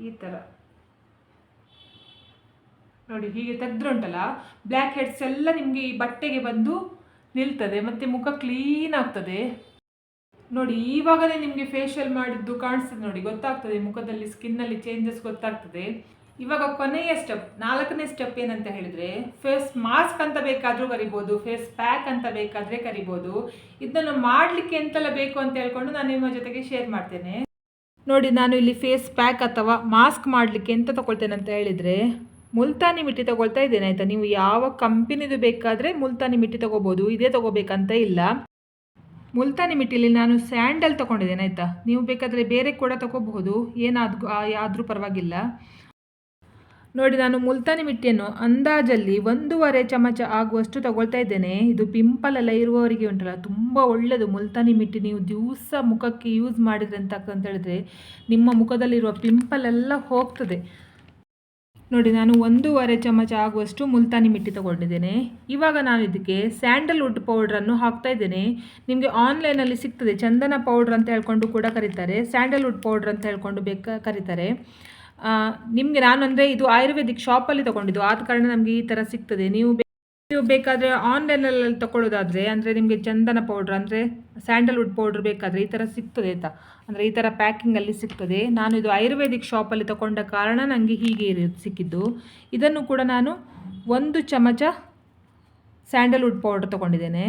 ಈ ಥರ ನೋಡಿ ಹೀಗೆ ತೆಗೆದ್ರೆ ಉಂಟಲ್ಲ ಬ್ಲ್ಯಾಕ್ ಹೆಡ್ಸ್ ಎಲ್ಲ ನಿಮಗೆ ಈ ಬಟ್ಟೆಗೆ ಬಂದು ನಿಲ್ತದೆ ಮತ್ತು ಮುಖ ಕ್ಲೀನ್ ಆಗ್ತದೆ. ನೋಡಿ ಈವಾಗಲೇ ನಿಮಗೆ ಫೇಶಿಯಲ್ ಮಾಡಿದ್ದು ಕಾಣಿಸ್ತದೆ ನೋಡಿ, ಗೊತ್ತಾಗ್ತದೆ ಮುಖದಲ್ಲಿ ಸ್ಕಿನ್ನಲ್ಲಿ ಚೇಂಜಸ್ ಗೊತ್ತಾಗ್ತದೆ. ಇವಾಗ ಕೊನೆಯ ಸ್ಟೆಪ್ 4ನೇ ಸ್ಟೆಪ್ ಏನಂತ ಹೇಳಿದರೆ, ಫೇಸ್ ಮಾಸ್ಕ್ ಅಂತ ಬೇಕಾದರೂ ಕರಿಬೋದು, ಫೇಸ್ ಪ್ಯಾಕ್ ಅಂತ ಬೇಕಾದರೆ ಕರಿಬೋದು. ಇದನ್ನು ಮಾಡಲಿಕ್ಕೆ ಎಂತೆಲ್ಲ ಬೇಕು ಅಂತ ಹೇಳ್ಕೊಂಡು ನಾನು ನಿಮ್ಮ ಜೊತೆಗೆ ಶೇರ್ ಮಾಡ್ತೇನೆ. ನೋಡಿ ನಾನು ಇಲ್ಲಿ ಫೇಸ್ ಪ್ಯಾಕ್ ಅಥವಾ ಮಾಸ್ಕ್ ಮಾಡಲಿಕ್ಕೆ ಎಂತ ತಗೊಳ್ತೇನೆ ಅಂತ ಹೇಳಿದರೆ, ಮುಲ್ತಾನಿ ಮಿಟ್ಟಿ ತೊಗೊಳ್ತಾ ಇದ್ದೇನೆ ಆಯಿತಾ. ನೀವು ಯಾವ ಕಂಪನಿದು ಬೇಕಾದರೆ ಮುಲ್ತಾನಿ ಮಿಟ್ಟಿ ತೊಗೋಬೋದು, ಇದೇ ತೊಗೋಬೇಕಂತ ಇಲ್ಲ. ಮುಲ್ತಾನಿ ಮಿಟ್ಟಿಲಿ ನಾನು ಸ್ಯಾಂಡಲ್ ತೊಗೊಂಡಿದ್ದೇನೆ ಆಯಿತಾ. ನೀವು ಬೇಕಾದರೆ ಬೇರೆ ಕೂಡ ತೊಗೋಬಹುದು, ಆದರೂ ಪರವಾಗಿಲ್ಲ. ನೋಡಿ ನಾನು ಮುಲ್ತಾನಿ ಮಿಟ್ಟಿಯನ್ನು ಅಂದಾಜಲ್ಲಿ 1.5 ಚಮಚ ಆಗುವಷ್ಟು ತೊಗೊಳ್ತಾ ಇದ್ದೇನೆ. ಇದು ಪಿಂಪಲ್ ಎಲ್ಲ ಇರುವವರಿಗೆ ಉಂಟಲ್ಲ ತುಂಬ ಒಳ್ಳೆಯದು ಮುಲ್ತಾನಿ ಮಿಟ್ಟಿ. ನೀವು ದಿವಸ ಮುಖಕ್ಕೆ ಯೂಸ್ ಮಾಡಿದರೆ ಅಂತ ಹೇಳಿದ್ರೆ ನಿಮ್ಮ ಮುಖದಲ್ಲಿರುವ ಪಿಂಪಲ್ ಎಲ್ಲ ಹೋಗ್ತದೆ. ನೋಡಿ ನಾನು 1.5 ಚಮಚ ಆಗುವಷ್ಟು ಮುಲ್ತಾನಿ ಮಿಟ್ಟಿ ತೊಗೊಂಡಿದ್ದೇನೆ. ಇವಾಗ ನಾನು ಇದಕ್ಕೆ ಸ್ಯಾಂಡಲ್ವುಡ್ ಪೌಡ್ರನ್ನು ಹಾಕ್ತಾ ಇದ್ದೇನೆ. ನಿಮಗೆ ಆನ್ಲೈನಲ್ಲಿ ಸಿಗ್ತದೆ, ಚಂದನ ಪೌಡ್ರ್ ಅಂತ ಹೇಳ್ಕೊಂಡು ಕೂಡ ಕರೀತಾರೆ, ಸ್ಯಾಂಡಲ್ವುಡ್ ಪೌಡ್ರ್ ಅಂತ ಹೇಳ್ಕೊಂಡು ಕರೀತಾರೆ. ನಿಮಗೆ ನಾನು ಅಂದರೆ ಇದು ಆಯುರ್ವೇದಿಕ್ ಶಾಪಲ್ಲಿ ತೊಗೊಂಡಿದ್ದು, ಆದ ಕಾರಣ ನಮಗೆ ಈ ಥರ ಸಿಗ್ತದೆ. ನೀವು ಬೇಕಾದರೆ ಆನ್ಲೈನಲ್ಲಿ ತೊಗೊಳ್ಳೋದಾದರೆ ಅಂದರೆ ನಿಮಗೆ ಚಂದನ ಪೌಡ್ರ್ ಅಂದರೆ ಸ್ಯಾಂಡಲ್ವುಡ್ ಪೌಡ್ರ್ ಬೇಕಾದರೆ ಈ ಥರ ಸಿಗ್ತದೆ ಆಯಿತಾ. ಅಂದರೆ ಈ ಥರ ಪ್ಯಾಕಿಂಗಲ್ಲಿ ಸಿಗ್ತದೆ. ನಾನು ಇದು ಆಯುರ್ವೇದಿಕ್ ಶಾಪಲ್ಲಿ ತೊಗೊಂಡ ಕಾರಣ ನನಗೆ ಹೀಗೆ ಸಿಕ್ಕಿದ್ದು. ಇದನ್ನು ಕೂಡ ನಾನು 1 ಚಮಚ ಸ್ಯಾಂಡಲ್ವುಡ್ ಪೌಡ್ರ್ ತೊಗೊಂಡಿದ್ದೇನೆ.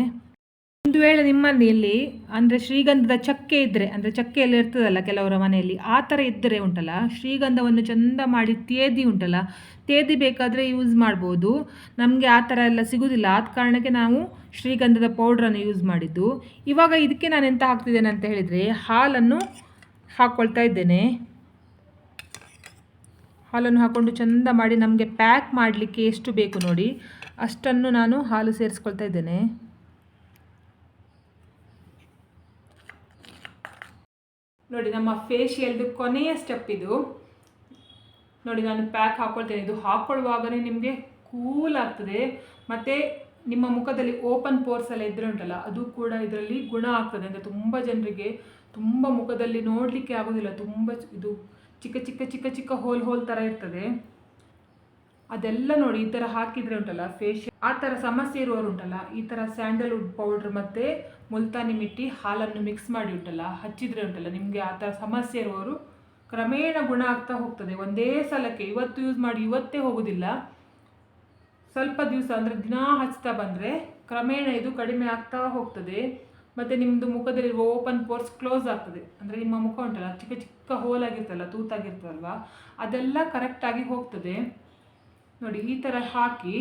ಒಂದು ವೇಳೆ ನಿಮ್ಮ ಮನೆಯಲ್ಲಿ ಅಂದರೆ ಶ್ರೀಗಂಧದ ಚಕ್ಕೆ ಇದ್ದರೆ, ಅಂದರೆ ಚಕ್ಕೆಯಲ್ಲಿ ಇರ್ತದಲ್ಲ ಕೆಲವರ ಮನೆಯಲ್ಲಿ, ಆ ಥರ ಇದ್ದರೆ ಉಂಟಲ್ಲ ಶ್ರೀಗಂಧವನ್ನು ಚೆಂದ ಮಾಡಿ ತೇದಿ ಬೇಕಾದರೆ ಯೂಸ್ ಮಾಡ್ಬೋದು. ನಮಗೆ ಆ ಥರ ಎಲ್ಲ ಸಿಗೋದಿಲ್ಲ, ಆದ ಕಾರಣಕ್ಕೆ ನಾವು ಶ್ರೀಗಂಧದ ಪೌಡ್ರನ್ನು ಯೂಸ್ ಮಾಡಿದ್ದು. ಇವಾಗ ಇದಕ್ಕೆ ನಾನು ಎಂತ ಹಾಕ್ತಿದ್ದೇನೆ ಅಂತ ಹೇಳಿದರೆ, ಹಾಲನ್ನು ಹಾಕ್ಕೊಳ್ತಾ ಇದ್ದೇನೆ. ಹಾಲನ್ನು ಹಾಕ್ಕೊಂಡು ಚೆಂದ ಮಾಡಿ ನಮಗೆ ಪ್ಯಾಕ್ ಮಾಡಲಿಕ್ಕೆ ಎಷ್ಟು ಬೇಕು ನೋಡಿ ಅಷ್ಟನ್ನು ನಾನು ಹಾಲು ಸೇರಿಸ್ಕೊಳ್ತಾ ಇದ್ದೇನೆ. ನೋಡಿ ನಮ್ಮ ಫೇಶಿಯಲ್ದು ಕೊನೆಯ ಸ್ಟೆಪ್ ಇದು. ನೋಡಿ ನಾನು ಪ್ಯಾಕ್ ಹಾಕ್ಕೊಳ್ತೇನೆ. ಇದು ಹಾಕ್ಕೊಳ್ಳುವಾಗಲೇ ನಿಮಗೆ ಕೂಲ್ ಆಗ್ತದೆ ಮತ್ತು ನಿಮ್ಮ ಮುಖದಲ್ಲಿ ಓಪನ್ ಪೋರ್ಸ್ ಎಲ್ಲ ಇದ್ರೆ ಉಂಟಲ್ಲ ಅದು ಕೂಡ ಇದರಲ್ಲಿ ಗುಣ ಆಗ್ತದೆ. ಅಂದರೆ ತುಂಬ ಜನರಿಗೆ ತುಂಬ ಮುಖದಲ್ಲಿ ನೋಡಲಿಕ್ಕೆ ಆಗೋದಿಲ್ಲ, ತುಂಬ ಇದು ಚಿಕ್ಕ ಚಿಕ್ಕ ಚಿಕ್ಕ ಚಿಕ್ಕ ಹೋಲ್ ಥರ ಇರ್ತದೆ. ಅದೆಲ್ಲ ನೋಡಿ ಈ ಥರ ಹಾಕಿದರೆ ಉಂಟಲ್ಲ ಫೇಶಿಯಲ್ ಆ ಥರ ಸಮಸ್ಯೆ ಇರುವವರು ಉಂಟಲ್ಲ, ಈ ಥರ ಸ್ಯಾಂಡಲ್ವುಡ್ ಪೌಡ್ರ್ ಮತ್ತು ಮುಲ್ತಾನಿ ಮಿಟ್ಟಿ ಹಾಲನ್ನು ಮಿಕ್ಸ್ ಮಾಡಿ ಉಂಟಲ್ಲ ಹಚ್ಚಿದರೆ ಉಂಟಲ್ಲ, ನಿಮಗೆ ಆ ಥರ ಸಮಸ್ಯೆ ಇರುವವರು ಕ್ರಮೇಣ ಗುಣ ಆಗ್ತಾ ಹೋಗ್ತದೆ. ಒಂದೇ ಸಲಕ್ಕೆ ಇವತ್ತು ಯೂಸ್ ಮಾಡಿ ಇವತ್ತೇ ಹೋಗೋದಿಲ್ಲ, ಸ್ವಲ್ಪ ದಿವಸ ಅಂದರೆ ದಿನ ಹಚ್ತಾ ಬಂದರೆ ಕ್ರಮೇಣ ಇದು ಕಡಿಮೆ ಆಗ್ತಾ ಹೋಗ್ತದೆ. ಮತ್ತು ನಿಮ್ಮದು ಮುಖದಲ್ಲಿರುವ ಓಪನ್ ಪೋರ್ಸ್ ಕ್ಲೋಸ್ ಆಗ್ತದೆ. ಅಂದರೆ ನಿಮ್ಮ ಮುಖ ಉಂಟಲ್ಲ, ಚಿಕ್ಕ ಚಿಕ್ಕ ಹೋಲಾಗಿರ್ತಲ್ಲ, ತೂತಾಗಿರ್ತಲ್ವ, ಅದೆಲ್ಲ ಕರೆಕ್ಟಾಗಿ ಹೋಗ್ತದೆ. ನೋಡಿ, ಈ ಥರ ಹಾಕಿ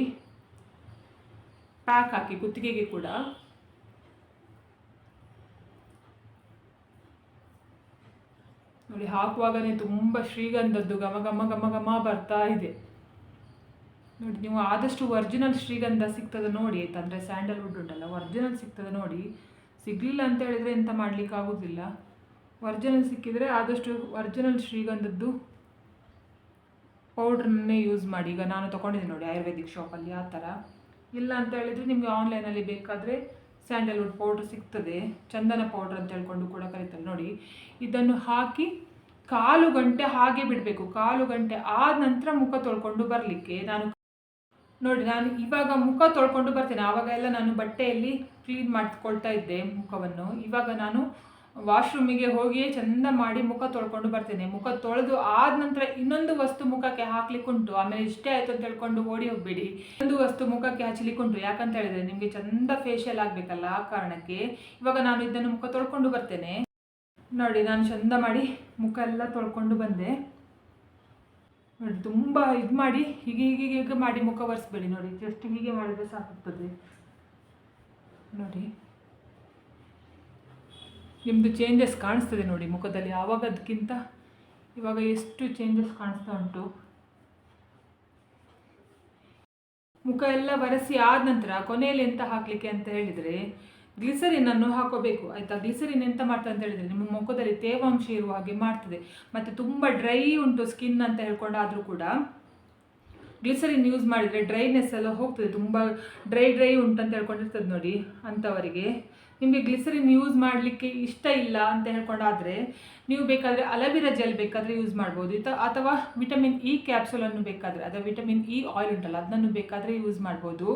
ಪ್ಯಾಕ್ ಹಾಕಿ ಕುತ್ತಿಗೆಗೆ ಕೂಡ. ನೋಡಿ, ಹಾಕುವಾಗನೇ ತುಂಬ ಶ್ರೀಗಂಧದ್ದು ಘಮ ಘಮ ಘಮ ಘಮ ಬರ್ತಾ ಇದೆ. ನೋಡಿ, ನೀವು ಆದಷ್ಟು ಒರಿಜಿನಲ್ ಶ್ರೀಗಂಧ ಸಿಗ್ತದೆ ನೋಡಿ ಆಯ್ತಾ. ಅಂದರೆ ಸ್ಯಾಂಡಲ್ವುಡ್ ಉಂಟಲ್ಲ, ಒರಿಜಿನಲ್ ಸಿಗ್ತದೆ ನೋಡಿ. ಸಿಗಲಿಲ್ಲ ಅಂತ ಹೇಳಿದರೆ ಎಂತ ಮಾಡಲಿಕ್ಕೆ ಆಗೋದಿಲ್ಲ. ಒರಿಜಿನಲ್ ಸಿಕ್ಕಿದರೆ ಆದಷ್ಟು ಒರಿಜಿನಲ್ ಶ್ರೀಗಂಧದ್ದು ಪೌಡ್ರನ್ನೇ ಯೂಸ್ ಮಾಡಿ. ಈಗ ನಾನು ತೊಗೊಂಡಿದ್ದೀನಿ ನೋಡಿ ಆಯುರ್ವೇದಿಕ್ ಶಾಪಲ್ಲಿ ಆ ಥರ. ಇಲ್ಲ ಅಂತ ಹೇಳಿದರೆ ನಿಮಗೆ ಆನ್ಲೈನಲ್ಲಿ ಬೇಕಾದರೆ ಸ್ಯಾಂಡಲ್ವುಡ್ ಪೌಡ್ರ್ ಸಿಗ್ತದೆ, ಚಂದನ ಪೌಡ್ರ್ ಅಂತ ಹೇಳ್ಕೊಂಡು ಕೂಡ ಕರೀತಾರೆ ನೋಡಿ. ಇದನ್ನು ಹಾಕಿ 1/4 ಗಂಟೆ ಹಾಗೆ ಬಿಡಬೇಕು. 1/4 ಗಂಟೆ ಆದ ನಂತರ ಮುಖ ತೊಳ್ಕೊಂಡು ಬರಲಿಕ್ಕೆ. ನಾನು ಇವಾಗ ಮುಖ ತೊಳ್ಕೊಂಡು ಬರ್ತೇನೆ. ಆವಾಗ ಎಲ್ಲ ನಾನು ಬಟ್ಟೆಯಲ್ಲಿ ಕ್ಲೀನ್ ಮಾಡ್ಕೊಳ್ತಾ ಇದ್ದೆ ಮುಖವನ್ನು. ಇವಾಗ ನಾನು ವಾಶ್ರೂಮಿಗೆ ಹೋಗಿಯೇ ಚಂದ ಮಾಡಿ ಮುಖ ತೊಳ್ಕೊಂಡು ಬರ್ತೇನೆ. ಮುಖ ತೊಳೆದು ಆದ ನಂತರ ಇನ್ನೊಂದು ವಸ್ತು ಮುಖಕ್ಕೆ ಹಾಕ್ಲಿಕ್ಕುಂಟು. ಆಮೇಲೆ ಇಷ್ಟೇ ಆಯಿತು ಅಂತ ಹೇಳ್ಕೊಂಡು ಓಡಿ ಹೋಗಬೇಡಿ. ಇನ್ನೊಂದು ವಸ್ತು ಮುಖಕ್ಕೆ ಹಚ್ಚಲಿಕ್ಕುಂಟು. ಯಾಕಂತ ಹೇಳಿದರೆ ನಿಮಗೆ ಚಂದ ಫೇಶಿಯಲ್ ಆಗಬೇಕಲ್ಲ, ಆ ಕಾರಣಕ್ಕೆ. ಇವಾಗ ನಾನು ಇದನ್ನು ಮುಖ ತೊಳ್ಕೊಂಡು ಬರ್ತೇನೆ. ನೋಡಿ, ನಾನು ಚಂದ ಮಾಡಿ ಮುಖ ಎಲ್ಲ ತೊಳ್ಕೊಂಡು ಬಂದೆ. ನೋಡಿ, ತುಂಬ ಇದು ಮಾಡಿ ಹೀಗೆ ಮಾಡಿ ಮುಖ ಒರೆಸ್ಬೇಡಿ. ನೋಡಿ, ಜಸ್ಟ್ ಹೀಗೆ ಮಾಡಿದರೆ ಸಾಕಾಗ್ತದೆ. ನೋಡಿ, ನಿಮ್ಮದು ಚೇಂಜಸ್ ಕಾಣಿಸ್ತದೆ ನೋಡಿ ಮುಖದಲ್ಲಿ. ಆವಾಗದಕ್ಕಿಂತ ಇವಾಗ ಎಷ್ಟು ಚೇಂಜಸ್ ಕಾಣಿಸ್ತಾ ಉಂಟು. ಮುಖ ಎಲ್ಲ ಒರೆಸಿ ಆದ ನಂತರ ಕೊನೆಯಲ್ಲಿ ಎಂತ ಹಾಕಲಿಕ್ಕೆ ಅಂತ ಹೇಳಿದರೆ ಗ್ಲಿಸರಿನನ್ನು ಹಾಕೋಬೇಕು ಆಯಿತಾ. ಗ್ಲಿಸರಿನ್ ಎಂತ ಮಾಡ್ತದೆ ಅಂತ ಹೇಳಿದರೆ ನಿಮ್ಮ ಮುಖದಲ್ಲಿ ತೇವಾಂಶ ಇರುವ ಹಾಗೆ ಮಾಡ್ತದೆ. ಮತ್ತು ತುಂಬ ಡ್ರೈ ಉಂಟು ಸ್ಕಿನ್ ಅಂತ ಹೇಳ್ಕೊಂಡಾದರೂ ಕೂಡ ಗ್ಲಿಸರಿನ್ ಯೂಸ್ ಮಾಡಿದರೆ ಡ್ರೈನೆಸ್ ಎಲ್ಲ ಹೋಗ್ತದೆ. ತುಂಬ ಡ್ರೈ ಉಂಟು ಅಂತ ಹೇಳ್ಕೊಂಡಿರ್ತದೆ ನೋಡಿ ಅಂಥವರಿಗೆ. ನಿಮಗೆ ಗ್ಲಿಸರಿನ್ ಯೂಸ್ ಮಾಡಲಿಕ್ಕೆ ಇಷ್ಟ ಇಲ್ಲ ಅಂತ ಹೇಳ್ಕೊಂಡಾದರೆ ನೀವು ಬೇಕಾದರೆ ಅಲೋವೆರಾ ಜೆಲ್ ಬೇಕಾದರೆ ಯೂಸ್ ಮಾಡ್ಬೋದು. ಅಥವಾ ವಿಟಮಿನ್ ಇ ಕ್ಯಾಪ್ಸೂಲನ್ನು ಬೇಕಾದರೆ, ಅಥವಾ ವಿಟಮಿನ್ ಇ ಆಯಿಲ್ ಉಂಟಲ್ಲ ಅದನ್ನು ಬೇಕಾದರೆ ಯೂಸ್ ಮಾಡ್ಬೋದು.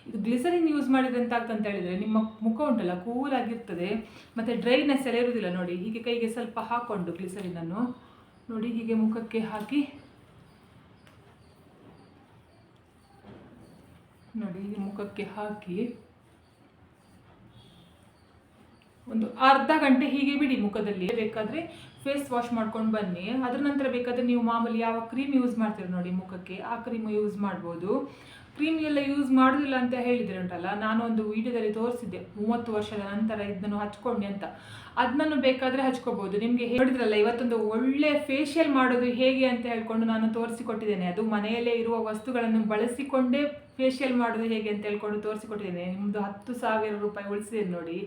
ಇದು ಗ್ಲಿಸರಿನ್ ಯೂಸ್ ಮಾಡಿದರೆ ಎಂತ ಆಗ್ತದೆ ಅಂತ ಹೇಳಿದರೆ ನಿಮ್ಮ ಮುಖ ಉಂಟಲ್ಲ ಕೂಲಾಗಿರ್ತದೆ, ಮತ್ತು ಡ್ರೈನೆಸ್ ಎಲ್ಲ ಇರೋದಿಲ್ಲ. ನೋಡಿ, ಹೀಗೆ ಕೈಗೆ ಸ್ವಲ್ಪ ಹಾಕ್ಕೊಂಡು ಗ್ಲಿಸರಿನನ್ನು ನೋಡಿ ಹೀಗೆ ಮುಖಕ್ಕೆ ಹಾಕಿ ನೋಡಿ, ಮುಖಕ್ಕೆ ಹಾಕಿ ಒಂದು ಅರ್ಧ ಗಂಟೆ ಹೀಗೆ ಬಿಡಿ ಮುಖದಲ್ಲಿ. ಬೇಕಾದರೆ ಫೇಸ್ ವಾಶ್ ಮಾಡ್ಕೊಂಡು ಬನ್ನಿ. ಅದರ ನಂತರ ಬೇಕಾದರೆ ನೀವು ಮಾಮೂಲಿ ಯಾವ ಕ್ರೀಮ್ ಯೂಸ್ ಮಾಡ್ತೀರಿ ನೋಡಿ ಮುಖಕ್ಕೆ, ಆ ಕ್ರೀಮ್ ಯೂಸ್ ಮಾಡ್ಬೋದು. ಕ್ರೀಮ್ ಎಲ್ಲ ಯೂಸ್ ಮಾಡೋದಿಲ್ಲ ಅಂತ ಹೇಳಿದರೆ ಉಂಟಲ್ಲ, ನಾನು ಒಂದು ವಿಡಿಯೋದಲ್ಲಿ ತೋರಿಸಿದ್ದೆ 30 ವರ್ಷದ ನಂತರ ಇದನ್ನು ಹಚ್ಕೊಂಡೆ ಅಂತ. ಅದನ್ನು ಬೇಕಾದರೆ ಹಚ್ಕೋಬೋದು. ನಿಮಗೆ ಹೇಳಿದ್ರಲ್ಲ ಇವತ್ತೊಂದು ಒಳ್ಳೆ ಫೇಶಿಯಲ್ ಮಾಡೋದು ಹೇಗೆ ಅಂತ ಹೇಳ್ಕೊಂಡು ನಾನು ತೋರಿಸಿಕೊಟ್ಟಿದ್ದೇನೆ. ಅದು ಮನೆಯಲ್ಲೇ ಇರುವ ವಸ್ತುಗಳನ್ನು ಬಳಸಿಕೊಂಡೇ ಫೇಶಿಯಲ್ ಮಾಡೋದು ಹೇಗೆ ಅಂತ ಹೇಳ್ಕೊಂಡು ತೋರಿಸಿಕೊಟ್ಟಿದ್ದೇನೆ. ನಿಮ್ಮದು 10,000 ರೂಪಾಯಿ ಉಳಿಸಿದೆ ನೋಡಿ.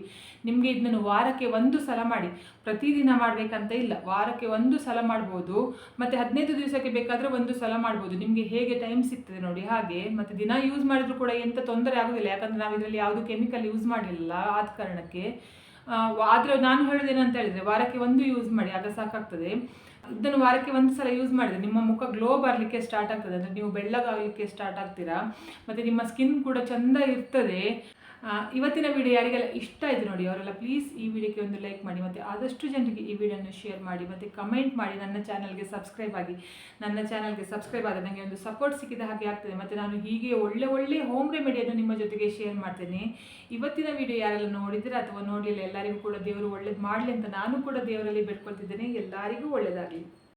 ನಿಮಗೆ ಇದನ್ನು ವಾರಕ್ಕೆ 1 ಸಲ ಮಾಡಿ, ಪ್ರತಿದಿನ ಮಾಡಬೇಕಂತ ಇಲ್ಲ. ವಾರಕ್ಕೆ 1 ಸಲ ಮಾಡ್ಬೋದು. ಮತ್ತು 15 ದಿವಸಕ್ಕೆ ಬೇಕಾದರೆ 1 ಸಲ ಮಾಡ್ಬೋದು. ನಿಮಗೆ ಹೇಗೆ ಟೈಮ್ ಸಿಗ್ತದೆ ನೋಡಿ ಹಾಗೆ. ಮತ್ತು ದಿನ ಯೂಸ್ ಮಾಡಿದರೂ ಕೂಡ ಎಂಥ ತೊಂದರೆ ಆಗೋದಿಲ್ಲ. ಯಾಕಂದರೆ ನಾವು ಇದರಲ್ಲಿ ಯಾವುದು ಕೆಮಿಕಲ್ ಯೂಸ್ ಮಾಡಿಲ್ಲ, ಆದ ಕಾರಣಕ್ಕೆ. ಆದರೆ ನಾನು ಹೇಳೋದೇನಂತ ಹೇಳಿದರೆ ವಾರಕ್ಕೆ 1 ಯೂಸ್ ಮಾಡಿ, ಆಗ ಸಾಕಾಗ್ತದೆ. ಇದನ್ನು ವಾರಕ್ಕೆ 1 ಸಲ ಯೂಸ್ ಮಾಡಿದರೆ ನಿಮ್ಮ ಮುಖ ಗ್ಲೋ ಬರಲಿಕ್ಕೆ ಸ್ಟಾರ್ಟ್ ಆಗ್ತದೆ. ಅಂದರೆ ನೀವು ಬೆಳ್ಳಗಾಗಲಿಕ್ಕೆ ಸ್ಟಾರ್ಟ್ ಆಗ್ತೀರಾ. ಮತ್ತು ನಿಮ್ಮ ಸ್ಕಿನ್ ಕೂಡ ಚೆಂದ ಇರ್ತದೆ. ಇವತ್ತಿನ ವಿಡಿಯೋ ಯಾರಿಗೆಲ್ಲ ಇಷ್ಟ ಆಯಿತು ನೋಡಿ ಅವರೆಲ್ಲ ಪ್ಲೀಸ್ ಈ ವಿಡಿಯೋಕ್ಕೆ ಒಂದು ಲೈಕ್ ಮಾಡಿ, ಮತ್ತು ಆದಷ್ಟು ಜನರಿಗೆ ಈ ವಿಡಿಯೋನ ಶೇರ್ ಮಾಡಿ, ಮತ್ತು ಕಮೆಂಟ್ ಮಾಡಿ. ನನ್ನ ಚಾನಲ್ಗೆ ಸಬ್ಸ್ಕ್ರೈಬ್ ಆಗಿ. ನನ್ನ ಚಾನಲ್ಗೆ ಸಬ್ಸ್ಕ್ರೈಬ್ ಆದರೆ ನನಗೆ ಒಂದು ಸಪೋರ್ಟ್ ಸಿಕ್ಕಿದ ಹಾಗೆ ಆಗ್ತದೆ. ಮತ್ತು ನಾನು ಹೀಗೆ ಒಳ್ಳೆ ಹೋಮ್ ರೆಮಿಡಿಯನ್ನು ನಿಮ್ಮ ಜೊತೆಗೆ ಶೇರ್ ಮಾಡ್ತೇನೆ. ಇವತ್ತಿನ ವಿಡಿಯೋ ಯಾರೆಲ್ಲ ನೋಡಿದರೆ ಅಥವಾ ನೋಡಲಿಲ್ಲ ಎಲ್ಲರಿಗೂ ಕೂಡ ದೇವರು ಒಳ್ಳೇದು ಮಾಡಲಿ ಅಂತ ನಾನು ಕೂಡ ದೇವರಲ್ಲಿ ಬೇಡ್ಕೊಳ್ತಿದ್ದೇನೆ. ಎಲ್ಲರಿಗೂ ಒಳ್ಳೆಯದಾಗಲಿ.